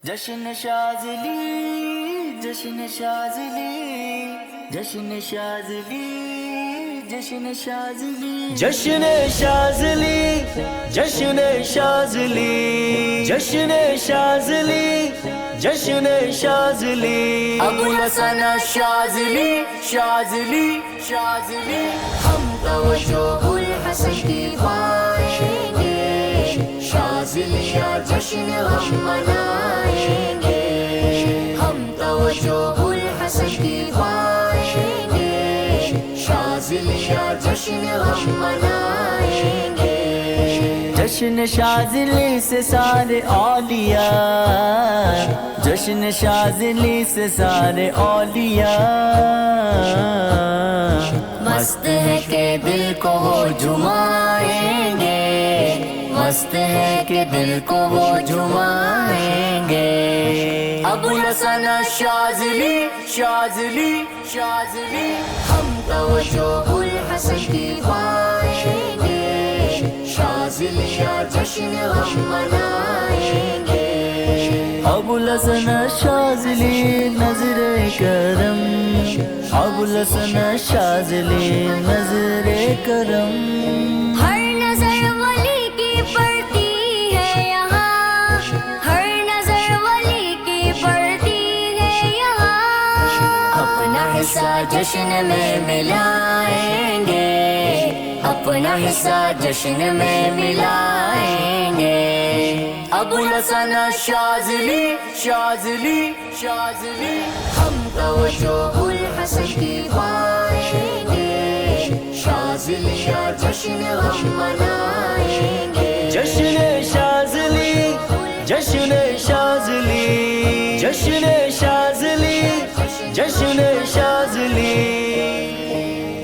جشن شاذلی، جشن شاذلی، جشن شاذلی، جشن شاذلی، جشن شاذلی، جشن شاذلی، جشن شاذلی، جشن شاذلی، ابوالحسن شاذلی، شاذلی، شاذلی، ہم توجہ الحسن کی پائیں گے، شاذلی کا جشن ہم منائیں گے، ہم توجہ الحسن کی پائیں گے، شاذلی کا جشن ہم منائیں گے، جشن شاذلی سے سارے اولیاء، جشن شاذلی سے سارے اولیاء، مست ہے کہ دل کو وہ جھمائیں گے، مست ہے کہ دل کو وہ جھمائیں گے، ابوالحسن شاذلی، شاذلی، شاذلی، ہم توجہ الحسن کی پائیں گے، شاذلی کا جشن ہم منائیں گے، ابوالحسن شاذلی نظر کرم، ابوالحسن شاذلی نظر کرم، ہر نظر ولی کی پڑتی ہے یہاں، ہر نظر ولی کی پڑتی ہے یہاں، اپنا حصہ جشن میں ملائیں گے، اپنا حصہ جشن میں ملائیں گے، ابوالحسن شاذلی، شاذلی، شاذلی، ہم توجہ الحسن کی پائیں گے، شاذلی کا جشن ہم منائیں گے، جشن شاذلی، جشن شاذلی، جشن شاذلی، جشن شاذلی،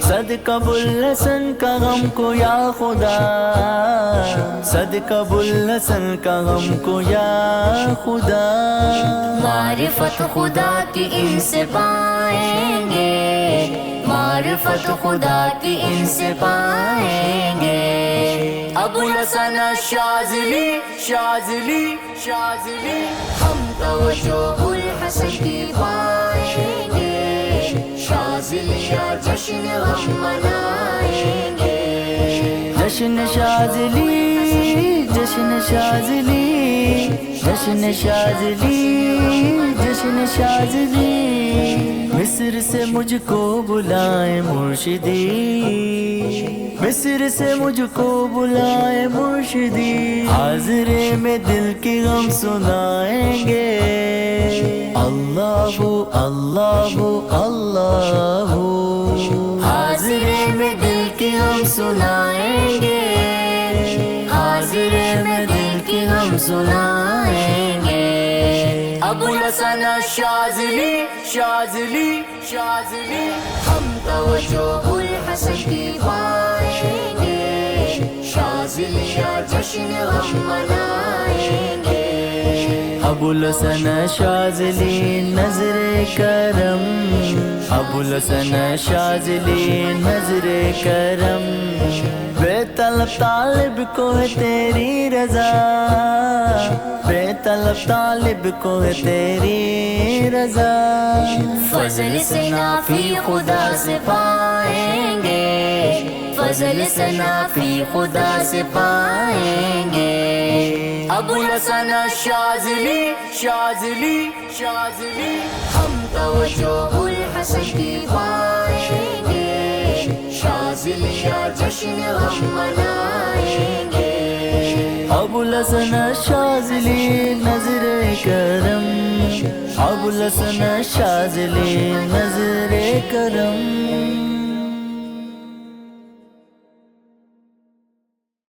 صدقہ ابوالحسن کا غم کو یا خدا، صدقہ ابوالحسن کا غم کو یا خدا، معرفت خدا کی ان سے پائیں گے، معرفت خدا کی ان سے پائیں گے، ابوالحسن شاذلی، شاذلی، شاذلی، ہم توجہ الحسن کی پائیں گے، شاذلی کا جشن ہم منائیں گے، جشن شاذلی، جشن شاذلی، جشن شاذلی، جشن شاذلی، مصر سے مجھ کو بلائے مرشدی، مصر سے مجھ کو بلائے مرشدی، حاضرے میں دل کی غم سنائیں گے، اللہ اللہ اللہ، حاضرے میں دل کی غم سنائیں گے، حاضرے میں دل کی غم سنائیں گے، ابوالحسن شاذلی، شاذلی، شاذلی، ہم توجہ الحسن کی پائیں گے، شاذلی کا جشن ہم منائیں گے، ابوالحسن شاذلی نظر کرم، ابوالحسن شاذلی نظر کرم، بے طلب طالب کو ہے تیری رضا، بے طلب طالب کو ہے تیری رضا، فضل سے نافی خدا سے پائیں گے، فضل سے نافی خدا سے پائیں گے، ابوالحسن شاذلی، شاذلی، شاذلی، ہم توجہ الحسن کی پائیں گے، شاذلی کا جشن ہم منائیں گے، ابوالحسن شاذلی نظر کرم، ابوالحسن شاذلی نظر کرم۔